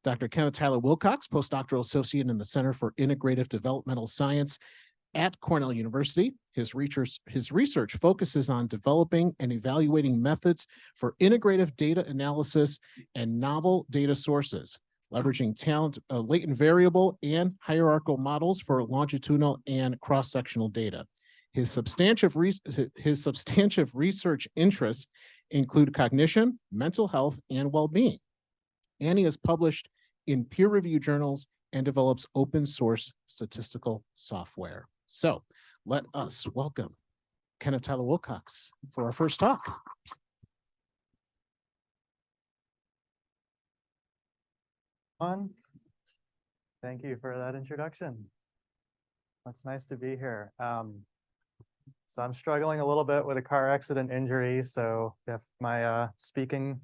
Dr. Kenneth Wilcox, postdoctoral associate in the Center for Integrative Developmental Science at Cornell University. His research focuses on developing and evaluating methods for integrative data analysis and novel data sources, leveraging latent variable and hierarchical models for longitudinal and cross-sectional data. His substantive research interests include cognition, mental health, and well-being. And he has published in peer-reviewed journals and develops open source statistical software. So let us welcome Kenneth Wilcox for our first talk. Thank you for that introduction. It's nice to be here. So I'm struggling a little bit with a car accident injury. So if my speaking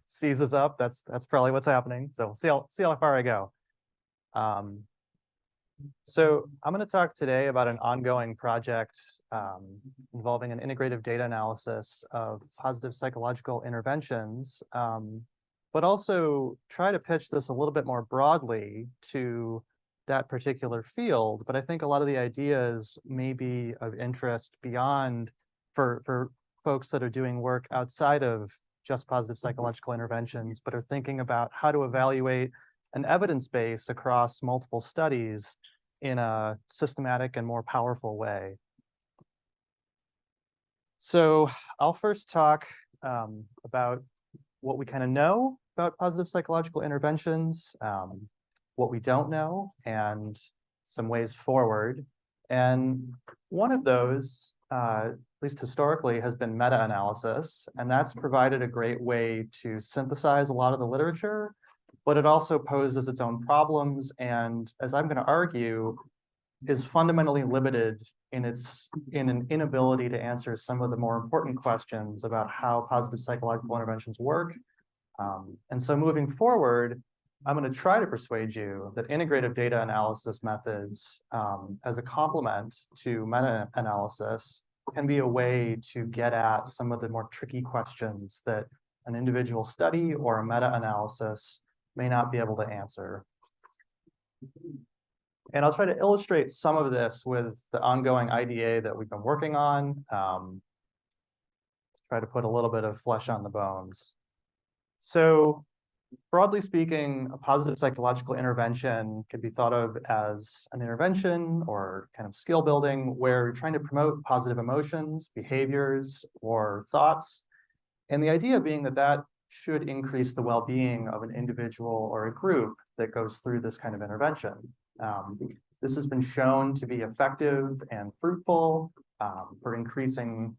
seizes up, that's probably what's happening. So we'll see how far I go. So I'm going to talk today about an ongoing project involving an integrative data analysis of positive psychological interventions, but also try to pitch this a little bit more broadly to that particular field. But I think a lot of the ideas may be of interest beyond for folks that are doing work outside of just positive psychological interventions, but are thinking about how to evaluate an evidence base across multiple studies in a systematic and more powerful way. So I'll first talk about what we kind of know about positive psychological interventions, what we don't know, and some ways forward. And one of those, at least historically, has been meta-analysis, and that's provided a great way to synthesize a lot of the literature, but it also poses its own problems, and as I'm going to argue, is fundamentally limited in an inability to answer some of the more important questions about how positive psychological interventions work. And so moving forward, I'm going to try to persuade you that integrative data analysis methods as a complement to meta-analysis can be a way to get at some of the more tricky questions that an individual study or a meta-analysis may not be able to answer. And I'll try to illustrate some of this with the ongoing IDA that we've been working on, try to put a little bit of flesh on the bones. So broadly speaking, a positive psychological intervention can be thought of as an intervention or kind of skill building where you're trying to promote positive emotions, behaviors, or thoughts. And the idea being that that should increase the well-being of an individual or a group that goes through this kind of intervention. This has been shown to be effective and fruitful for increasing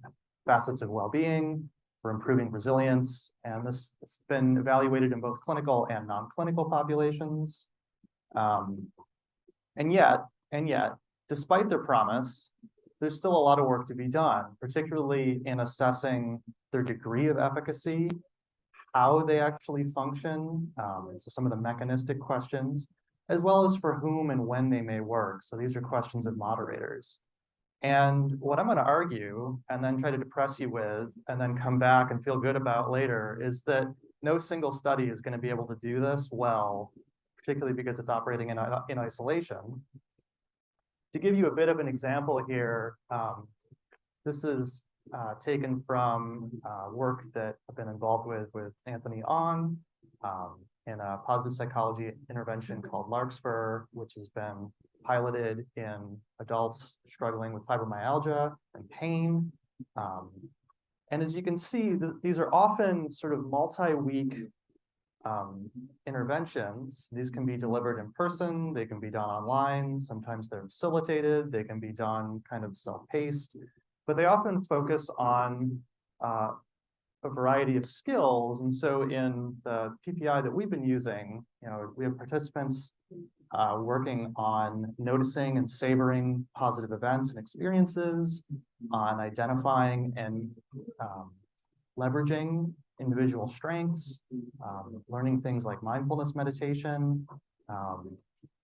facets of well-being, for improving resilience, and this has been evaluated in both clinical and non-clinical populations. And yet, despite their promise, there's still a lot of work to be done, particularly in assessing their degree of efficacy, how they actually function, so some of the mechanistic questions, as well as for whom and when they may work. So these are questions of moderators. And what I'm going to argue and then try to depress you with and then come back and feel good about later is that no single study is going to be able to do this well, particularly because it's operating in isolation. To give you a bit of an example here, this is taken from work that I've been involved with Anthony Ong in a positive psychology intervention called Larkspur, which has been piloted in adults struggling with fibromyalgia and pain. And as you can see, these are often sort of multi-week interventions. These can be delivered in person, they can be done online, sometimes they're facilitated, they can be done kind of self-paced, but they often focus on a variety of skills. And so in the PPI that we've been using, we have participants working on noticing and savoring positive events and experiences, on identifying and leveraging individual strengths, learning things like mindfulness meditation,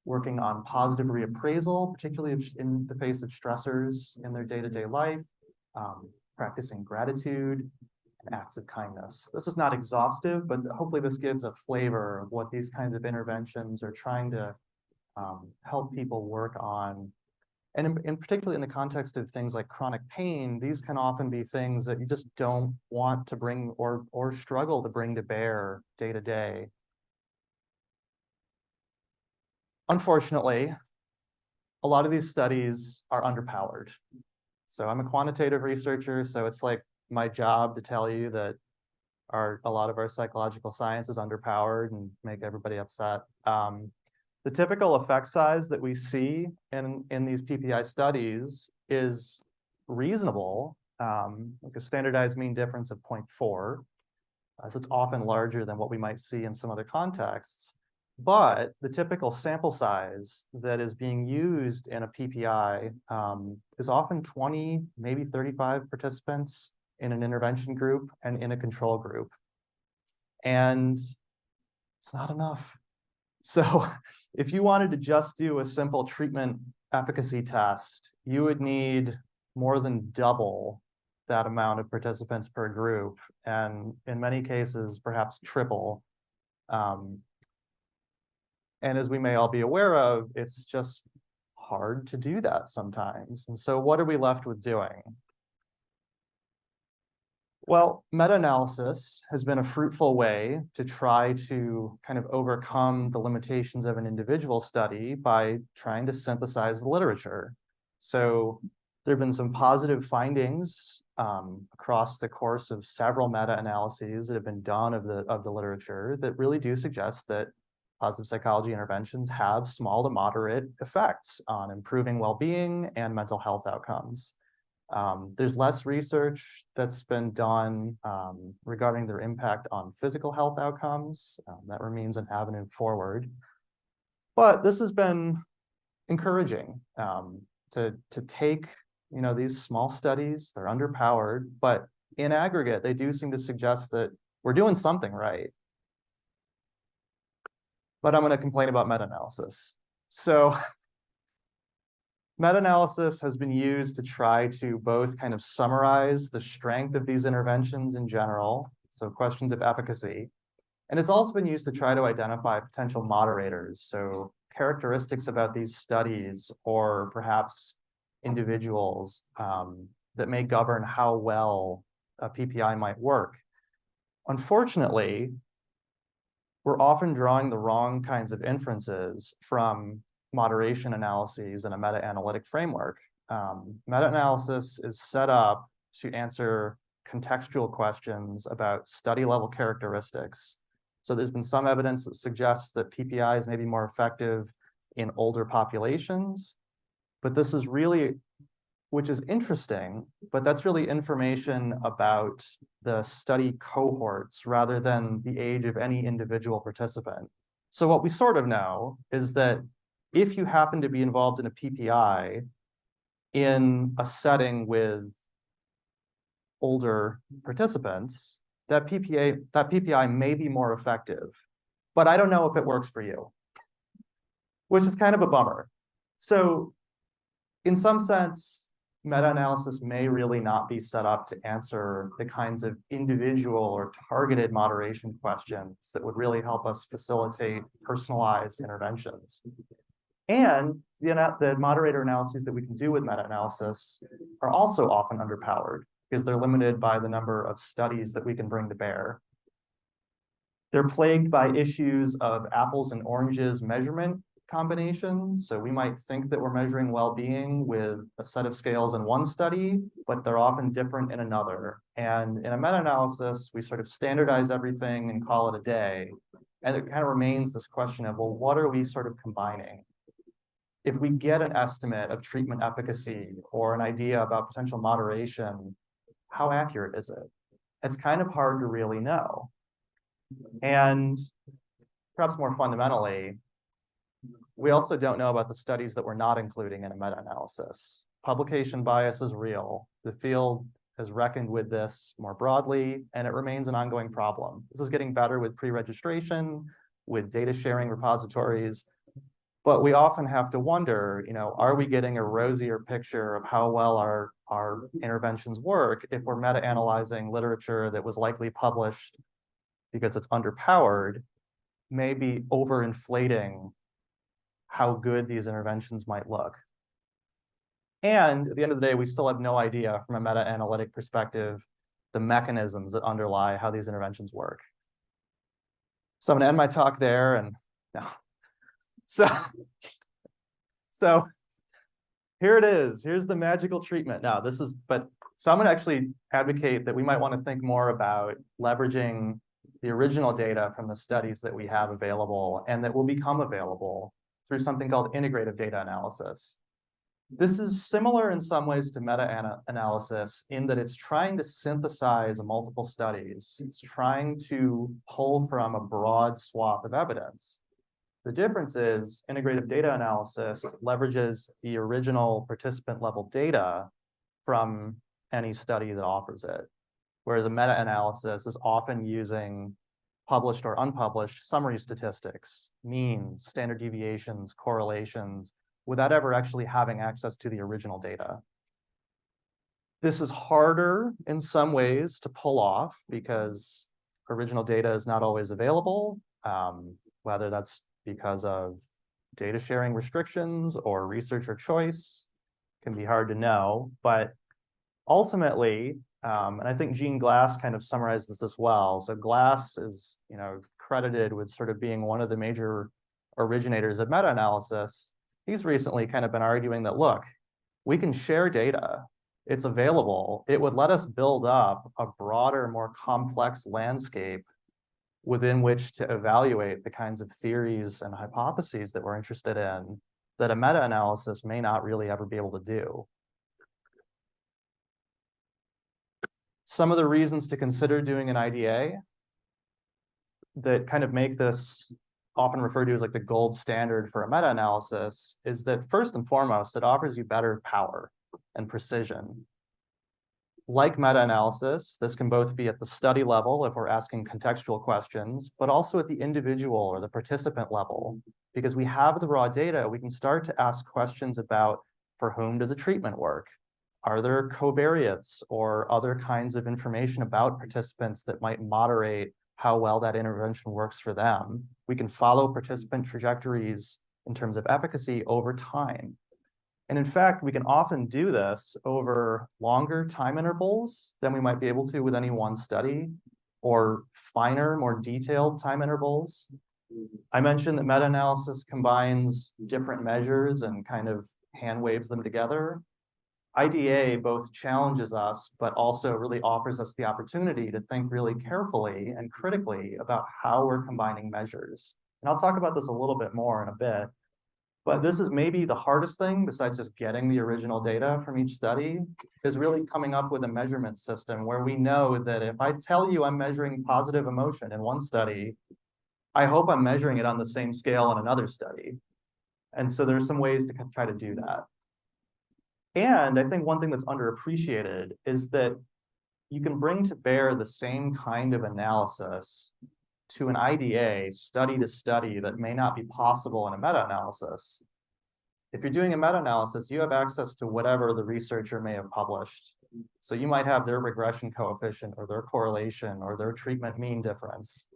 working on positive reappraisal, particularly in the face of stressors in their day-to-day life, practicing gratitude, and acts of kindness. This is not exhaustive, but hopefully this gives a flavor of what these kinds of interventions are trying to help people work on. And in particularly in the context of things like chronic pain, these can often be things that you just don't want to bring or struggle to bring to bear day to day. Unfortunately, a lot of these studies are underpowered. So I'm a quantitative researcher, so it's like my job to tell you that a lot of our psychological science is underpowered and make everybody upset. The typical effect size that we see in these PPI studies is reasonable, like a standardized mean difference of 0.4. So it's often larger than what we might see in some other contexts. But the typical sample size that is being used in a PPI is often 20, maybe 35 participants in an intervention group and in a control group. And it's not enough. So if you wanted to just do a simple treatment efficacy test, you would need more than double that amount of participants per group, and in many cases, perhaps triple. And as we may all be aware of, it's just hard to do that sometimes. And so what are we left with doing? Well, meta-analysis has been a fruitful way to try to kind of overcome the limitations of an individual study by trying to synthesize the literature. So there have been some positive findings across the course of several meta-analyses that have been done of the literature that really do suggest that positive psychology interventions have small to moderate effects on improving well-being and mental health outcomes. There's less research that's been done regarding their impact on physical health outcomes. That remains an avenue forward. But this has been encouraging to take these small studies. They're underpowered, but in aggregate, they do seem to suggest that we're doing something right. But I'm going to complain about meta-analysis. So meta-analysis has been used to try to both kind of summarize the strength of these interventions in general, so questions of efficacy, and it's also been used to try to identify potential moderators, so characteristics about these studies or perhaps individuals that may govern how well a PPI might work. Unfortunately, we're often drawing the wrong kinds of inferences from moderation analyses in a meta-analytic framework. Meta-analysis is set up to answer contextual questions about study-level characteristics. So there's been some evidence that suggests that PPIs may be more effective in older populations, but this is really, which is interesting, but that's really information about the study cohorts rather than the age of any individual participant. So what we sort of know is that if you happen to be involved in a PPI in a setting with older participants, that PPI may be more effective, but I don't know if it works for you, which is kind of a bummer. So in some sense, meta-analysis may really not be set up to answer the kinds of individual or targeted moderation questions that would really help us facilitate personalized interventions. And the moderator analyses that we can do with meta-analysis are also often underpowered because they're limited by the number of studies that we can bring to bear. They're plagued by issues of apples and oranges measurement combinations. So we might think that we're measuring well-being with a set of scales in one study, but they're often different in another. And in a meta-analysis, we sort of standardize everything and call it a day. And it kind of remains this question of, well, what are we sort of combining? If we get an estimate of treatment efficacy or an idea about potential moderation, how accurate is it? It's kind of hard to really know. And perhaps more fundamentally, we also don't know about the studies that we're not including in a meta-analysis. Publication bias is real. The field has reckoned with this more broadly, and it remains an ongoing problem. This is getting better with pre-registration, with data sharing repositories, But we often have to wonder, are we getting a rosier picture of how well our interventions work if we're meta-analyzing literature that was likely published because it's underpowered, maybe overinflating how good these interventions might look. And at the end of the day, we still have no idea from a meta-analytic perspective the mechanisms that underlie how these interventions work. So I'm going to end my talk there, and no. So here it is. Here's the magical treatment. Now, so I'm going to actually advocate that we might want to think more about leveraging the original data from the studies that we have available and that will become available through something called integrative data analysis. This is similar in some ways to meta-analysis in that it's trying to synthesize multiple studies. It's trying to pull from a broad swath of evidence. The difference is integrative data analysis leverages the original participant level data from any study that offers it, whereas a meta-analysis is often using published or unpublished summary statistics, means, standard deviations, correlations, without ever actually having access to the original data. This is harder in some ways to pull off because original data is not always available, whether that's because of data sharing restrictions or researcher choice, can be hard to know. But ultimately, and I think Gene Glass kind of summarized this as well. So Glass is, credited with sort of being one of the major originators of meta-analysis. He's recently kind of been arguing that, look, we can share data. It's available. It would let us build up a broader, more complex landscape within which to evaluate the kinds of theories and hypotheses that we're interested in that a meta-analysis may not really ever be able to do. Some of the reasons to consider doing an IDA that kind of make this often referred to as like the gold standard for a meta-analysis is that first and foremost, it offers you better power and precision. Like meta-analysis, this can both be at the study level if we're asking contextual questions, but also at the individual or the participant level. Because we have the raw data, we can start to ask questions about for whom does a treatment work? Are there covariates or other kinds of information about participants that might moderate how well that intervention works for them? We can follow participant trajectories in terms of efficacy over time. And in fact, we can often do this over longer time intervals than we might be able to with any one study, or finer, more detailed time intervals. I mentioned that meta-analysis combines different measures and kind of hand waves them together. IDA both challenges us, but also really offers us the opportunity to think really carefully and critically about how we're combining measures. And I'll talk about this a little bit more in a bit, but this is maybe the hardest thing besides just getting the original data from each study, is really coming up with a measurement system where we know that if I tell you I'm measuring positive emotion in one study, I hope I'm measuring it on the same scale in another study. And so there's some ways to try to do that. And I think one thing that's underappreciated is that you can bring to bear the same kind of analysis to an IDA study to study that may not be possible in a meta-analysis. If you're doing a meta-analysis, you have access to whatever the researcher may have published. So you might have their regression coefficient or their correlation or their treatment mean difference,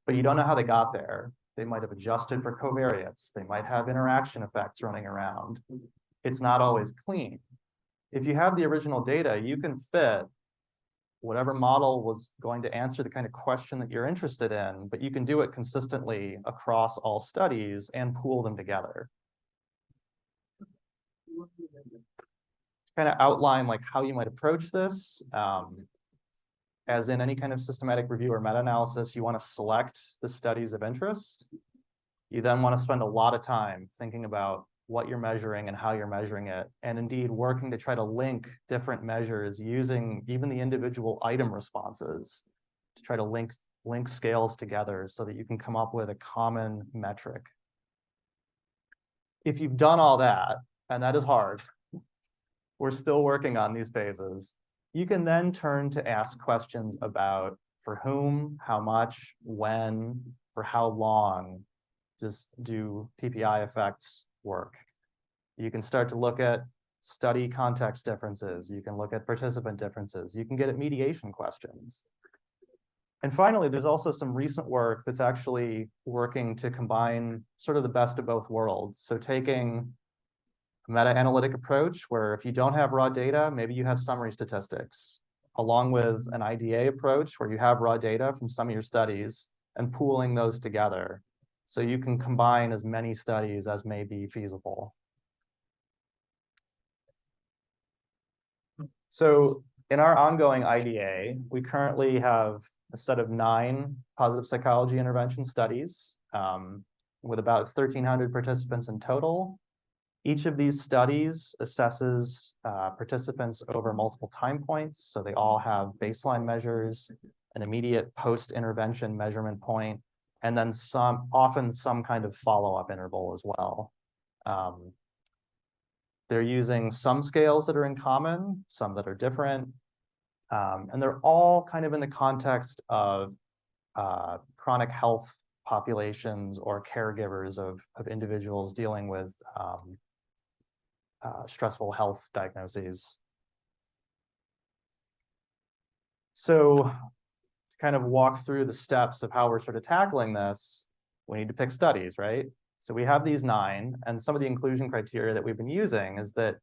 but you don't know how they got there. They might have adjusted for covariates. They might have interaction effects running around. It's not always clean. If you have the original data, you can fit whatever model was going to answer the kind of question that you're interested in, but you can do it consistently across all studies and pool them together. Kind of outline like how you might approach this. As in any kind of systematic review or meta-analysis, you want to select the studies of interest. You then want to spend a lot of time thinking about what you're measuring and how you're measuring it, and indeed working to try to link different measures using even the individual item responses to try to link scales together so that you can come up with a common metric. If you've done all that, and that is hard, we're still working on these phases, you can then turn to ask questions about for whom, how much, when, for how long, just do PPI effects work. You can start to look at study context differences. You can look at participant differences. You can get at mediation questions. And finally, there's also some recent work that's actually working to combine sort of the best of both worlds. So taking a meta-analytic approach where if you don't have raw data, maybe you have summary statistics, along with an IDA approach where you have raw data from some of your studies and pooling those together. So you can combine as many studies as may be feasible. So in our ongoing IDA, we currently have a set of 9 positive psychology intervention studies with about 1,300 participants in total. Each of these studies assesses participants over multiple time points. So they all have baseline measures, an immediate post-intervention measurement point, and then often some kind of follow-up interval as well. They're using some scales that are in common, some that are different. And they're all kind of in the context of chronic health populations or caregivers of individuals dealing with stressful health diagnoses. So to kind of walk through the steps of how we're sort of tackling this, we need to pick studies, right? So we have these 9, and some of the inclusion criteria that we've been using is that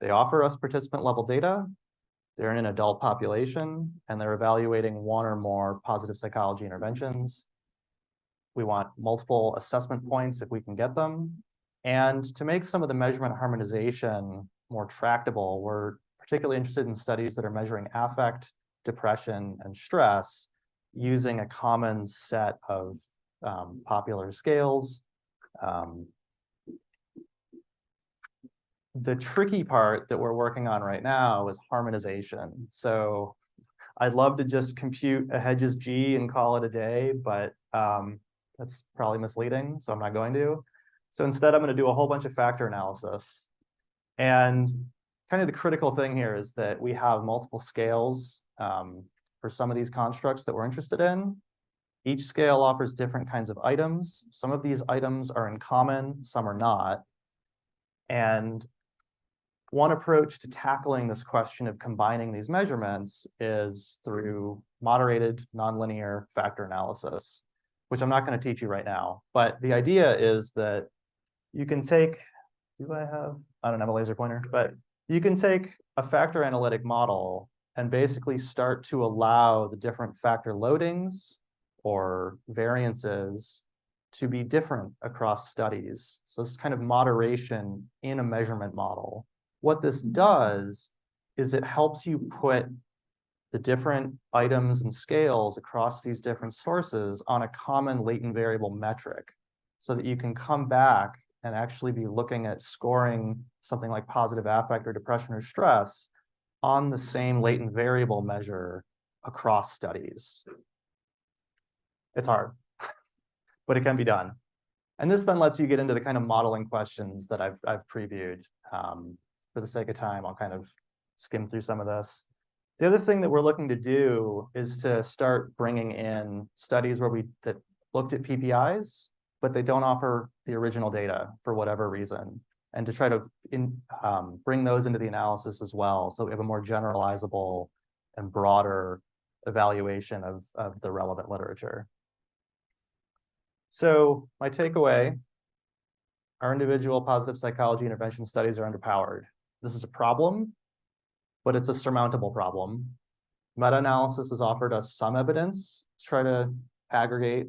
they offer us participant level data, they're in an adult population, and they're evaluating 1 or more positive psychology interventions. We want multiple assessment points if we can get them. And to make some of the measurement harmonization more tractable, we're particularly interested in studies that are measuring affect, depression, and stress using a common set of popular scales. The tricky part that we're working on right now is harmonization. So I'd love to just compute a Hedges G and call it a day, but that's probably misleading, so I'm not going to. So instead, I'm going to do a whole bunch of factor analysis. And kind of the critical thing here is that we have multiple scales for some of these constructs that we're interested in. Each scale offers different kinds of items. Some of these items are in common, some are not. And one approach to tackling this question of combining these measurements is through moderated nonlinear factor analysis, which I'm not going to teach you right now. But the idea is that you can take, I don't have a laser pointer, but you can take a factor analytic model and basically start to allow the different factor loadings or variances to be different across studies. So this kind of moderation in a measurement model. What this does is it helps you put the different items and scales across these different sources on a common latent variable metric so that you can come back and actually be looking at scoring something like positive affect or depression or stress on the same latent variable measure across studies. It's hard, but it can be done. And this then lets you get into the kind of modeling questions that I've previewed. For the sake of time, I'll kind of skim through some of this. The other thing that we're looking to do is to start bringing in studies where that looked at PPIs, but they don't offer the original data for whatever reason, and to try to bring those into the analysis as well, so we have a more generalizable and broader evaluation of the relevant literature. So my takeaway, our individual positive psychology intervention studies are underpowered. This is a problem, but it's a surmountable problem. Meta-analysis has offered us some evidence to try to aggregate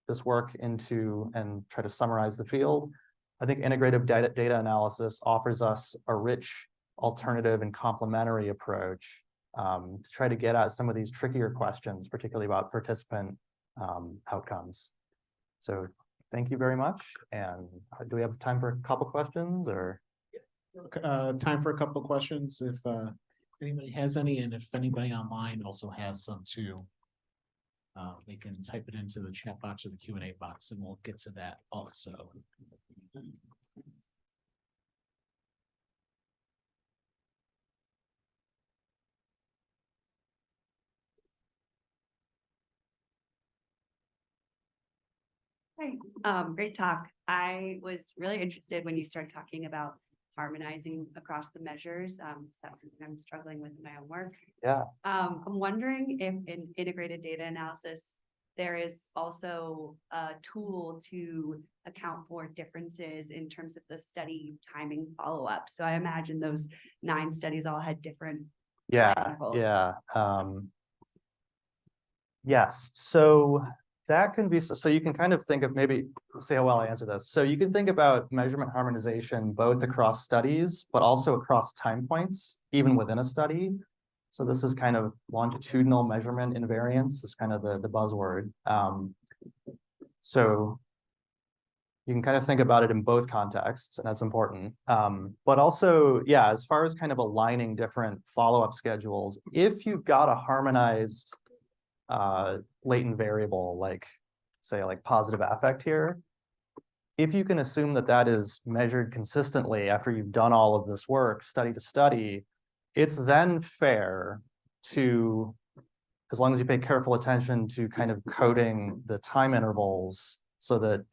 this work into and try to summarize the field. I think integrative data analysis offers us a rich alternative and complementary approach to try to get at some of these trickier questions, particularly about participant outcomes. So thank you very much. And do we have time for a couple questions or? Time for a couple of questions if anybody has any, and if anybody online also has some too. They can type it into the chat box or the Q&A box, and we'll get to that also. Hi, great talk. I was really interested when you started talking about harmonizing across the measures. So that's something I'm struggling with in my own work. Yeah. I'm wondering if in integrated data analysis, there is also a tool to account for differences in terms of the study timing follow-up. So I imagine those 9 studies all had different time intervals. Yes, so that can be, so you can kind of think of, maybe, let's see how well I answer this. So you can think about measurement harmonization both across studies, but also across time points, even within a study. So this is kind of longitudinal measurement invariance is kind of the buzzword. So you can kind of think about it in both contexts, and that's important. But also, yeah, as far as kind of aligning different follow-up schedules, if you've got a harmonized latent variable, like say like positive affect here, if you can assume that that is measured consistently after you've done all of this work study to study, it's then fair to, as long as you pay careful attention to kind of coding the time intervals so that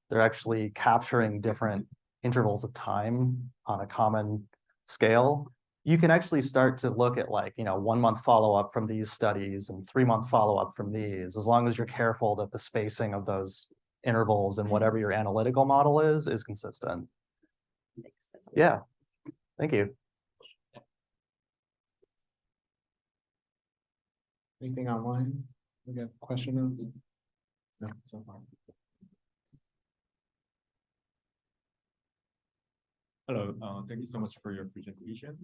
they're actually capturing different intervals of time on a common scale, you can actually start to look at, like, 1 month follow-up from these studies and 3-month follow-up from these, as long as you're careful that the spacing of those intervals and whatever your analytical model is consistent. Yeah, thank you. Anything online? We got a question? No, so far. Hello, thank you so much for your presentation.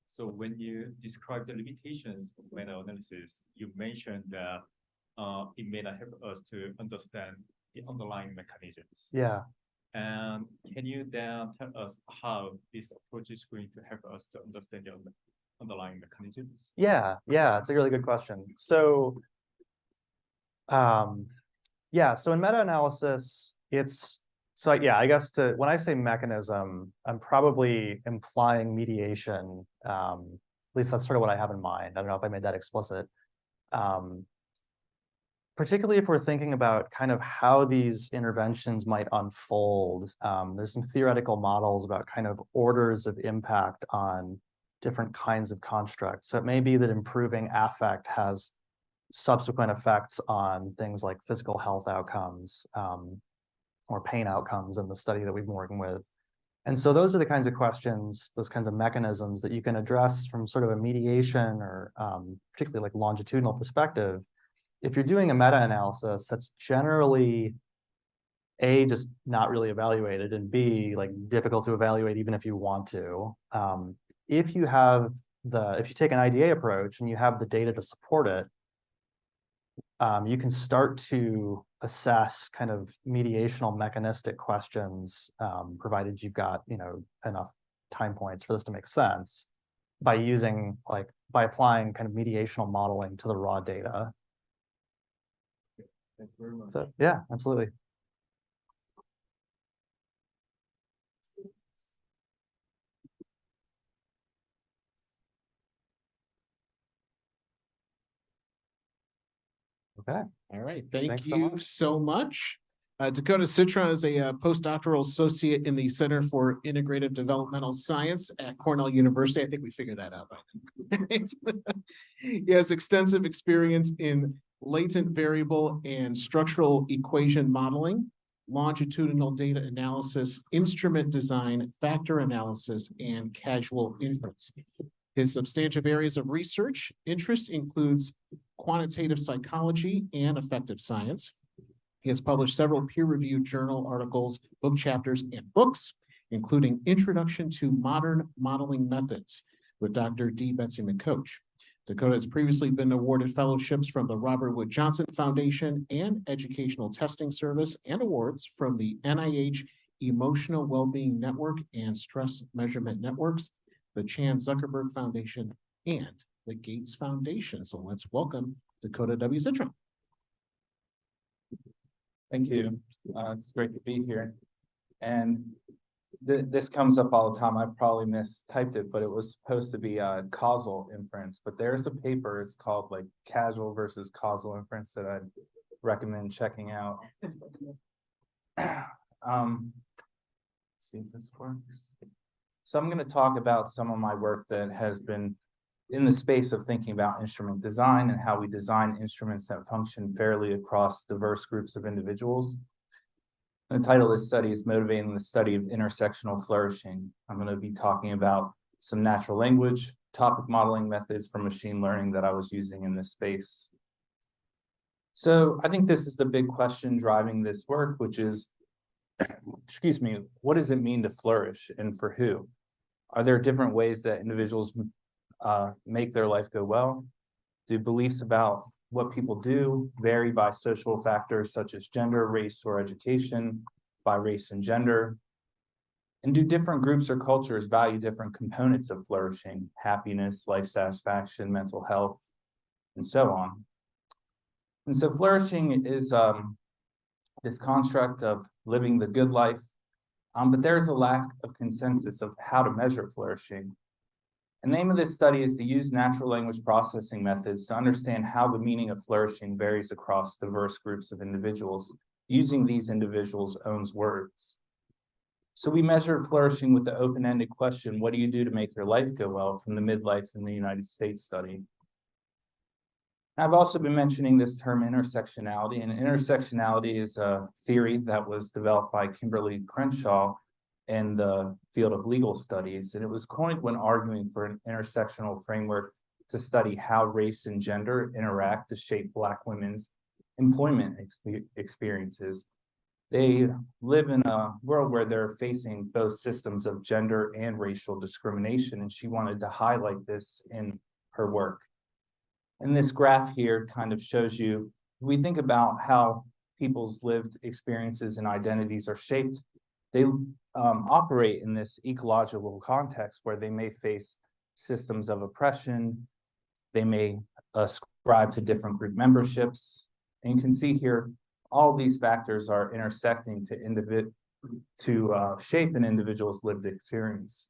So when you describe the limitations of meta-analysis, you mentioned that it may not help us to understand the underlying mechanisms. Yeah. And can you then tell us how this approach is going to help us to understand the underlying mechanisms? Yeah, it's a really good question. So, yeah, so in meta-analysis, I guess when I say mechanism, I'm probably implying mediation. At least that's sort of what I have in mind. I don't know if I made that explicit. Particularly if we're thinking about kind of how these interventions might unfold. There's some theoretical models about kind of orders of impact on different kinds of constructs. So it may be that improving affect has subsequent effects on things like physical health outcomes, or pain outcomes in the study that we've been working with. And so those are the kinds of questions, those kinds of mechanisms that you can address from sort of a mediation or particularly like longitudinal perspective. If you're doing a meta-analysis, that's generally A, just not really evaluated, and B, like difficult to evaluate even if you want to. If you take an IDA approach and you have the data to support it, you can start to assess kind of mediational mechanistic questions, provided you've got, enough time points for this to make sense, by applying kind of mediational modeling to the raw data. Thank you very much. So yeah, absolutely. Okay. All right. Thank Thanks so you much. so much. Dakota Citron is a postdoctoral associate in the Center for Integrative Developmental Science at Cornell University. I think we figured that out by now. He has extensive experience in latent variable and structural equation modeling, longitudinal data analysis, instrument design, factor analysis, and causal inference. His substantive areas of research interest includes quantitative psychology and affective science. He has published several peer-reviewed journal articles, book chapters, and books, including Introduction to Modern Modeling Methods with Dr. D. Betsy McCoach. Dakota has previously been awarded fellowships from the Robert Wood Johnson Foundation and Educational Testing Service, and awards from the NIH Emotional Wellbeing Network and Stress Measurement Networks, the Chan Zuckerberg Foundation, and the Gates Foundation. So let's welcome Dakota W. Citron. Thank you. It's great to be here. And this comes up all the time. I probably mistyped it, but it was supposed to be causal inference. But there's a paper, it's called like causal versus causal inference, that I'd recommend checking out. See if this works. So I'm going to talk about some of my work that has been in the space of thinking about instrument design and how we design instruments that function fairly across diverse groups of individuals. The title of this study is Motivating the Study of Intersectional Flourishing. I'm going to be talking about some natural language, topic modeling methods for machine learning that I was using in this space. So I think this is the big question driving this work, which is, excuse me, what does it mean to flourish and for who? Are there different ways that individuals make their life go well? Do beliefs about what people do vary by social factors such as gender, race, or education, by race and gender? And do different groups or cultures value different components of flourishing, happiness, life satisfaction, mental health, and so on? And so flourishing is this construct of living the good life, but there's a lack of consensus of how to measure flourishing. The name of this study is to use natural language processing methods to understand how the meaning of flourishing varies across diverse groups of individuals, using these individuals' own words. So we measured flourishing with the open-ended question, what do you do to make your life go well, from the Midlife in the United States study. I've also been mentioning this term intersectionality, and intersectionality is a theory that was developed by Kimberly Crenshaw in the field of legal studies, and it was coined when arguing for an intersectional framework to study how race and gender interact to shape Black women's employment experiences. They live in a world where they're facing both systems of gender and racial discrimination, and she wanted to highlight this in her work. And this graph here kind of shows you, we think about how people's lived experiences and identities are shaped. They operate in this ecological context where they may face systems of oppression. They may ascribe to different group memberships. And you can see here, all these factors are intersecting to shape an individual's lived experience.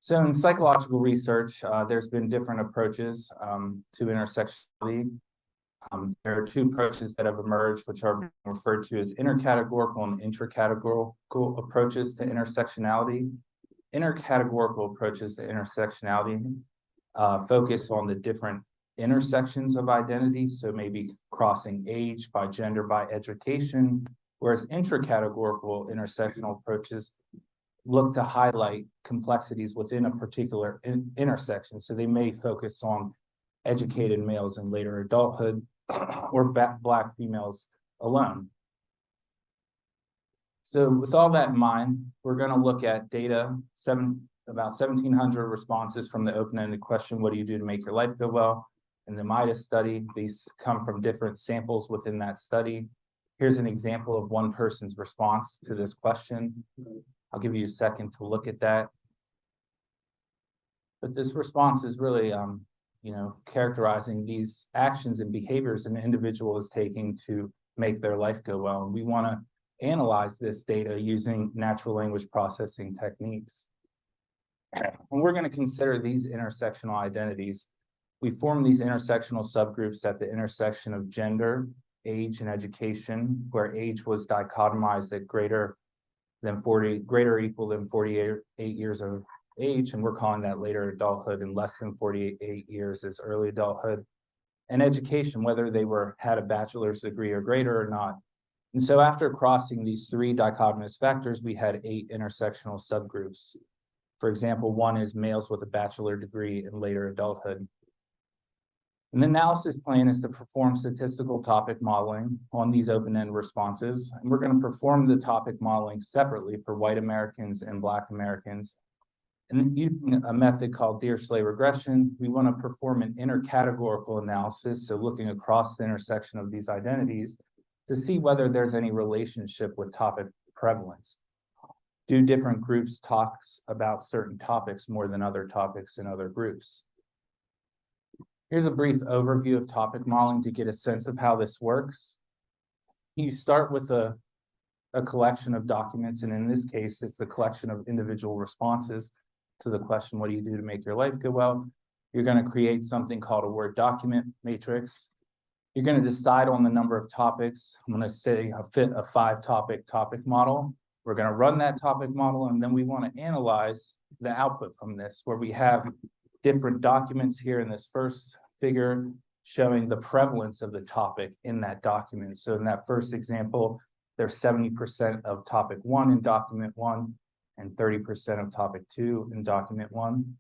So in psychological research, there's been different approaches to intersectionality. There are two approaches that have emerged, which are referred to as intercategorical and intracategorical approaches to intersectionality. Intercategorical approaches to intersectionality focus on the different intersections of identity, so maybe crossing age, by gender, by education, whereas intracategorical intersectional approaches look to highlight complexities within a particular intersection. So they may focus on educated males in later adulthood or Black females alone. So with all that in mind, we're going to look at data, about 1,700 responses from the open-ended question, what do you do to make your life go well? In the MIDAS study, these come from different samples within that study. Here's an example of one person's response to this question. I'll give you a second to look at that. But this response is really, characterizing these actions and behaviors an individual is taking to make their life go well. And we want to analyze this data using natural language processing techniques. And we're going to consider these intersectional identities. We form these intersectional subgroups at the intersection of gender, age, and education, where age was dichotomized at greater or equal than 48 years of age, and we're calling that later adulthood, and less than 48 years is early adulthood. And education, whether they had a bachelor's degree or greater or not. And so after crossing these three dichotomous factors, we had 8 intersectional subgroups. For example, one is males with a bachelor degree in later adulthood. And the analysis plan is to perform statistical topic modeling on these open-end responses. And we're going to perform the topic modeling separately for white Americans and Black Americans. And using a method called Dirichlet regression, we want to perform an intercategorical analysis, so looking across the intersection of these identities to see whether there's any relationship with topic prevalence. Do different groups talk about certain topics more than other topics in other groups? Here's a brief overview of topic modeling to get a sense of how this works. You start with a collection of documents, and in this case, it's the collection of individual responses to the question, what do you do to make your life go well? You're going to create something called a Word document matrix. You're going to decide on the number of topics. I'm going to say fit a 5-topic model. We're going to run that topic model, and then we want to analyze the output from this, where we have different documents here in this first figure showing the prevalence of the topic in that document. So in that first example, there's 70% of topic 1 in document 1 and 30% of topic 2 in document 1.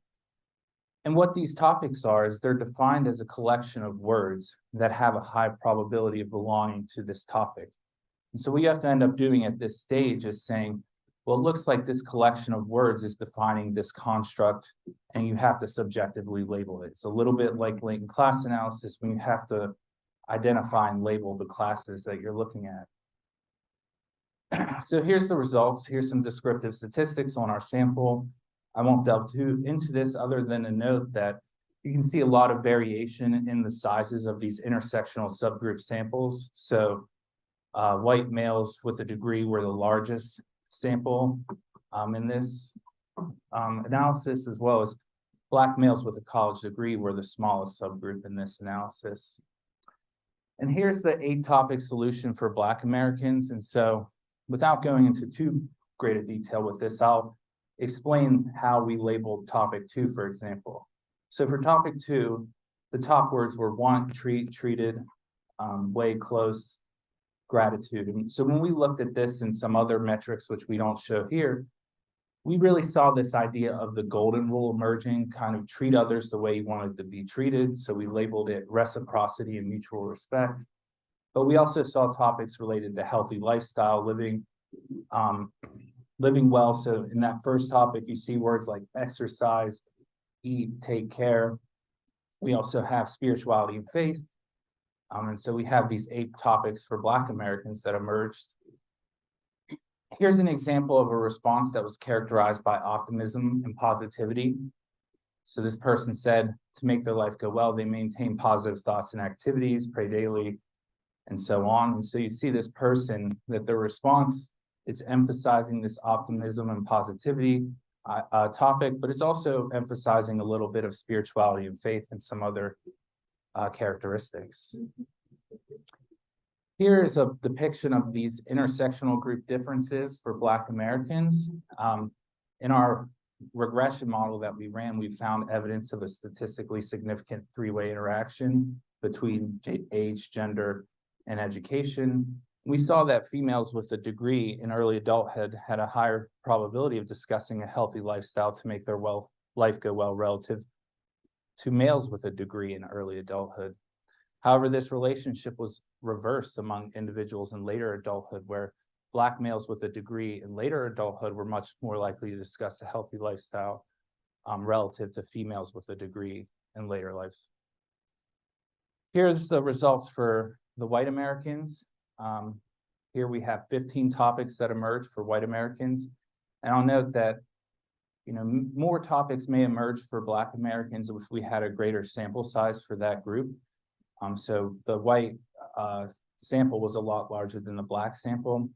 And what these topics are is they're defined as a collection of words that have a high probability of belonging to this topic. And so what you have to end up doing at this stage is saying, well, it looks like this collection of words is defining this construct, and you have to subjectively label it. It's a little bit like latent class analysis when you have to identify and label the classes that you're looking at. So here's the results. Here's some descriptive statistics on our sample. I won't delve too into this other than to note that you can see a lot of variation in the sizes of these intersectional subgroup samples. So white males with a degree were the largest sample in this analysis, as well as Black males with a college degree were the smallest subgroup in this analysis. And here's the 8-topic solution for Black Americans. And so without going into too great a detail with this, I'll explain how we labeled topic 2, for example. So for topic 2, the top words were want, treat, treated, way, close, gratitude. And so when we looked at this and some other metrics, which we don't show here, we really saw this idea of the golden rule emerging, kind of treat others the way you wanted to be treated. So we labeled it reciprocity and mutual respect. But we also saw topics related to healthy lifestyle, living well. So in that first topic, you see words like exercise, eat, take care. We also have spirituality and faith. And so we have these 8 topics for Black Americans that emerged. Here's an example of a response that was characterized by optimism and positivity. So this person said to make their life go well, they maintain positive thoughts and activities, pray daily, and so on. And so you see this person that their response, it's emphasizing this optimism and positivity topic, but it's also emphasizing a little bit of spirituality and faith and some other characteristics. Here is a depiction of these intersectional group differences for Black Americans. In our regression model that we ran, we found evidence of a statistically significant 3-way interaction between age, gender, and education. We saw that females with a degree in early adulthood had a higher probability of discussing a healthy lifestyle to make their life go well relative to males with a degree in early adulthood. However, this relationship was reversed among individuals in later adulthood, where Black males with a degree in later adulthood were much more likely to discuss a healthy lifestyle relative to females with a degree in later lives. Here's the results for the white Americans. Here we have 15 topics that emerged for white Americans. And I'll note that, more topics may emerge for Black Americans if we had a greater sample size for that group. So the white sample was a lot larger than the Black sample.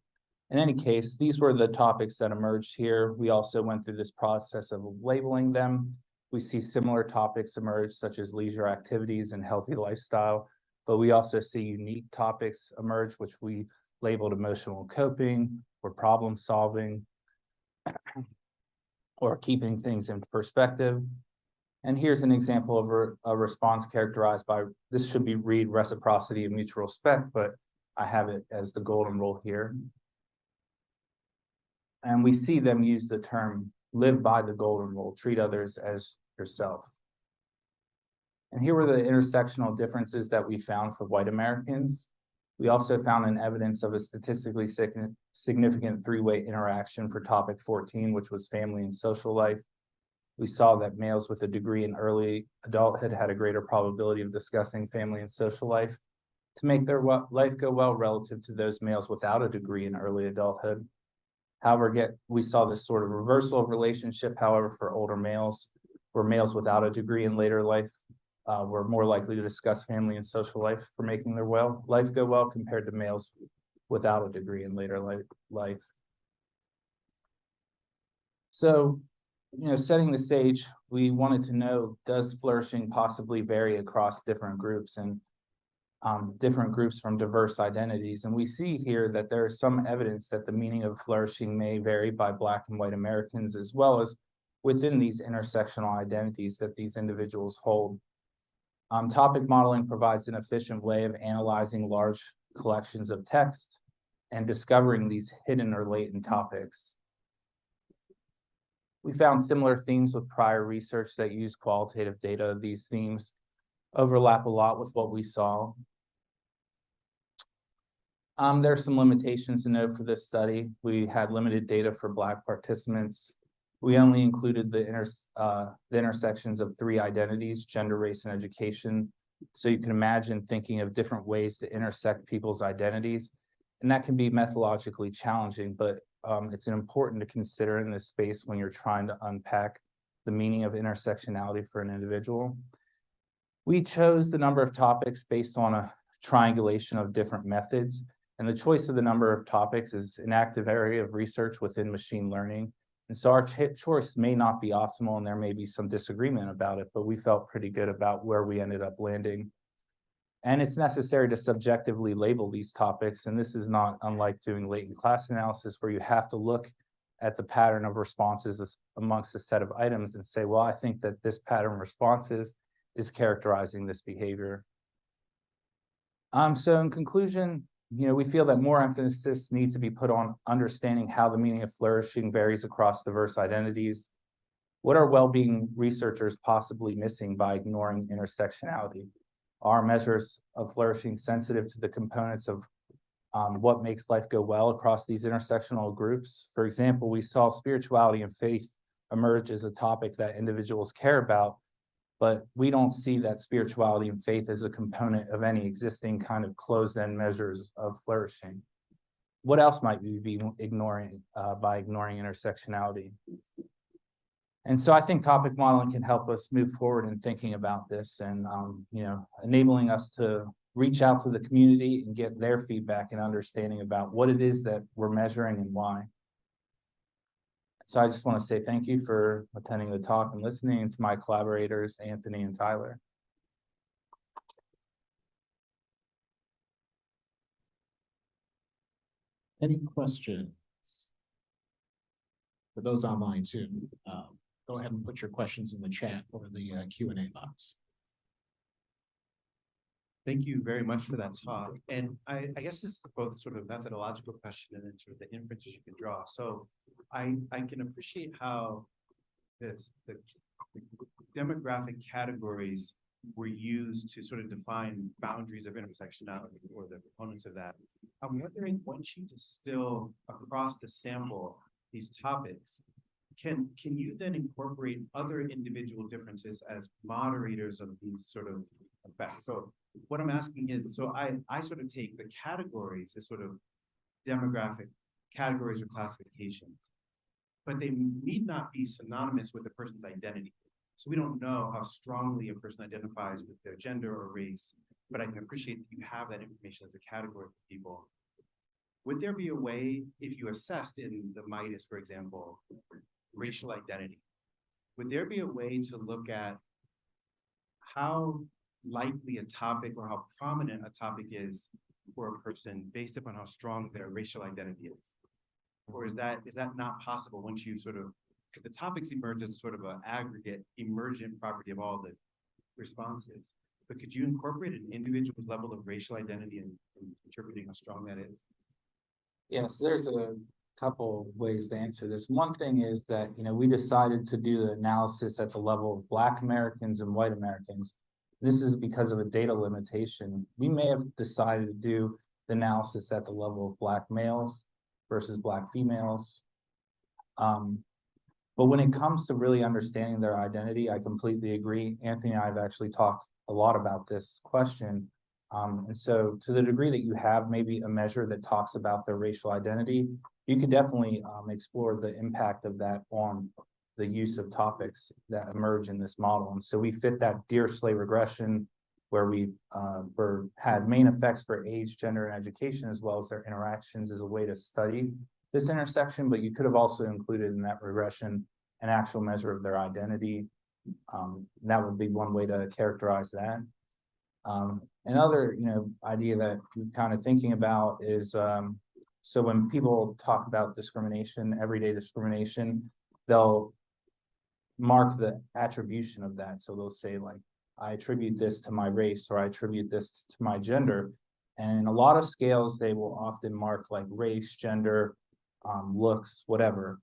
In any case, these were the topics that emerged here. We also went through this process of labeling them. We see similar topics emerge, such as leisure activities and healthy lifestyle, but we also see unique topics emerge, which we labeled emotional coping or problem solving or keeping things in perspective. And here's an example of a response characterized by, this should be read reciprocity and mutual respect, but I have it as the golden rule here. And we see them use the term live by the golden rule, treat others as yourself. And here were the intersectional differences that we found for white Americans. We also found an evidence of a statistically significant 3-way interaction for topic 14, which was family and social life. We saw that males with a degree in early adulthood had a greater probability of discussing family and social life to make their life go well relative to those males without a degree in early adulthood. However, we saw this sort of reversal of relationship, however, for older males, where males without a degree in later life were more likely to discuss family and social life for making their life go well compared to males without a degree in later life. So, setting the stage, we wanted to know, does flourishing possibly vary across different groups? And different groups from diverse identities. And we see here that there is some evidence that the meaning of flourishing may vary by Black and white Americans, as well as within these intersectional identities that these individuals hold. Topic modeling provides an efficient way of analyzing large collections of text and discovering these hidden or latent topics. We found similar themes with prior research that used qualitative data. These themes overlap a lot with what we saw. There are some limitations to note for this study. We had limited data for Black participants. We only included the intersections of 3 identities: gender, race, and education. So you can imagine thinking of different ways to intersect people's identities. And that can be methodologically challenging, but it's important to consider in this space when you're trying to unpack the meaning of intersectionality for an individual. We chose the number of topics based on a triangulation of different methods. And the choice of the number of topics is an active area of research within machine learning. And so our choice may not be optimal and there may be some disagreement about it, but we felt pretty good about where we ended up landing. And it's necessary to subjectively label these topics. And this is not unlike doing latent class analysis, where you have to look at the pattern of responses amongst a set of items and say, well, I think that this pattern of responses is characterizing this behavior. So in conclusion, we feel that more emphasis needs to be put on understanding how the meaning of flourishing varies across diverse identities. What are well-being researchers possibly missing by ignoring intersectionality? Are measures of flourishing sensitive to the components of what makes life go well across these intersectional groups? For example, we saw spirituality and faith emerge as a topic that individuals care about, but we don't see that spirituality and faith as a component of any existing kind of closed-end measures of flourishing. What else might we be ignoring by ignoring intersectionality? And so I think topic modeling can help us move forward in thinking about this and enabling us to reach out to the community and get their feedback and understanding about what it is that we're measuring and why. So I just want to say thank you for attending the talk and listening, and to my collaborators, Anthony and Tyler. Any questions? For those online too, go ahead and put your questions in the chat or the Q&A box. Thank you very much for that talk. And I guess this is both sort of methodological question and then sort of the inferences you can draw. So I can appreciate how the demographic categories were used to sort of define boundaries of intersectionality or the components of that. I'm wondering, once you distill across the sample these topics, can you then incorporate other individual differences as moderators of these sort of effects? So what I'm asking is, so I sort of take the categories as sort of demographic categories or classifications, but they need not be synonymous with the person's identity. So we don't know how strongly a person identifies with their gender or race, but I can appreciate that you have that information as a category for people. Would there be a way, if you assessed in the MIDAS, for example, racial identity, would there be a way to look at how likely a topic or how prominent a topic is for a person based upon how strong their racial identity is? Or is that not possible once you sort of, because the topics emerge as sort of an aggregate emergent property of all the responses, but could you incorporate an individual's level of racial identity in interpreting how strong that is? Yes, there's a couple ways to answer this. One thing is that, we decided to do the analysis at the level of Black Americans and white Americans. This is because of a data limitation. We may have decided to do the analysis at the level of Black males versus Black females. But when it comes to really understanding their identity, I completely agree. Anthony and I have actually talked a lot about this question. And so to the degree that you have maybe a measure that talks about their racial identity, you can definitely explore the impact of that on the use of topics that emerge in this model. And so we fit that Dirichlet regression where we had main effects for age, gender, and education, as well as their interactions, as a way to study this intersection. But you could have also included in that regression an actual measure of their identity. That would be one way to characterize that. Another, idea that we've kind of thinking about is, so when people talk about discrimination, everyday discrimination, they'll mark the attribution of that. So they'll say like, I attribute this to my race, or I attribute this to my gender. And in a lot of scales, they will often mark like race, gender, looks, whatever.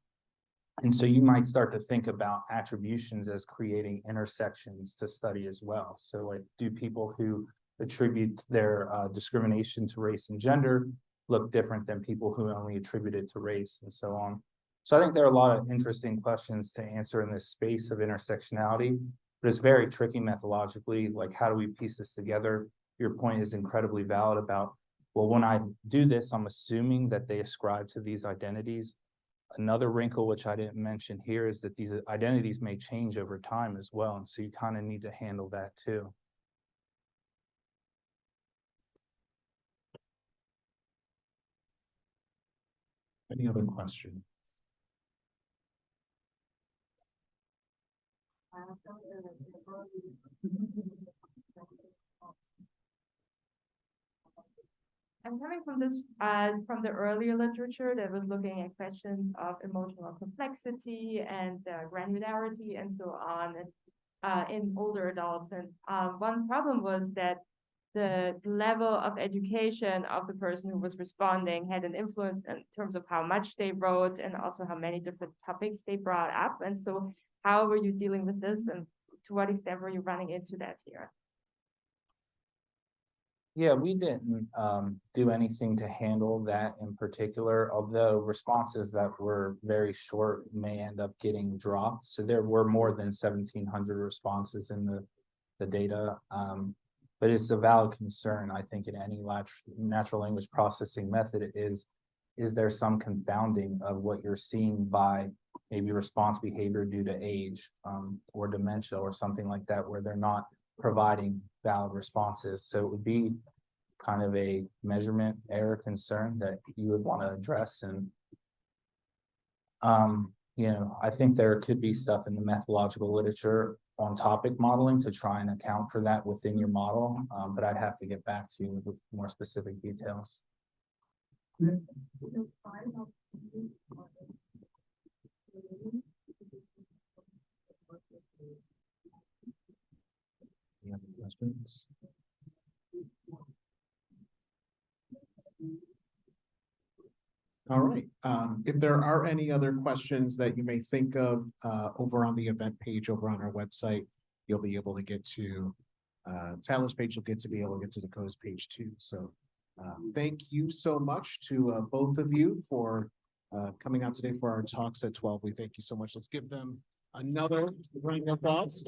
And so you might start to think about attributions as creating intersections to study as well. So like, do people who attribute their discrimination to race and gender look different than people who only attribute it to race, and so on? So I think there are a lot of interesting questions to answer in this space of intersectionality, but it's very tricky methodologically. Like, how do we piece this together? Your point is incredibly valid about, well, when I do this, I'm assuming that they ascribe to these identities. Another wrinkle, which I didn't mention here, is that these identities may change over time as well. And so you kind of need to handle that too. Any other questions? I'm coming from this, from the earlier literature that was looking at questions of emotional complexity and granularity and so on in older adults. And one problem was that the level of education of the person who was responding had an influence in terms of how much they wrote and also how many different topics they brought up. And so how were you dealing with this, and to what extent were you running into that here? Yeah, we didn't do anything to handle that in particular, although responses that were very short may end up getting dropped. So there were more than 1,700 responses in the data. But it's a valid concern, I think, in any natural language processing method is there some confounding of what you're seeing by maybe response behavior due to age or dementia or something like that, where they're not providing valid responses. So it would be kind of a measurement error concern that you would want to address. And I think there could be stuff in the methodological literature on topic modeling to try and account for that within your model, but I'd have to get back to you with more specific details. Any other questions? All right. If there are any other questions that you may think of over on the event page over on our website, you'll be able to get to Tyler's page. You'll get to the code's page too. So thank you so much to both of you for coming out today for our talks at 12. We thank you so much. Let's give them another round of applause.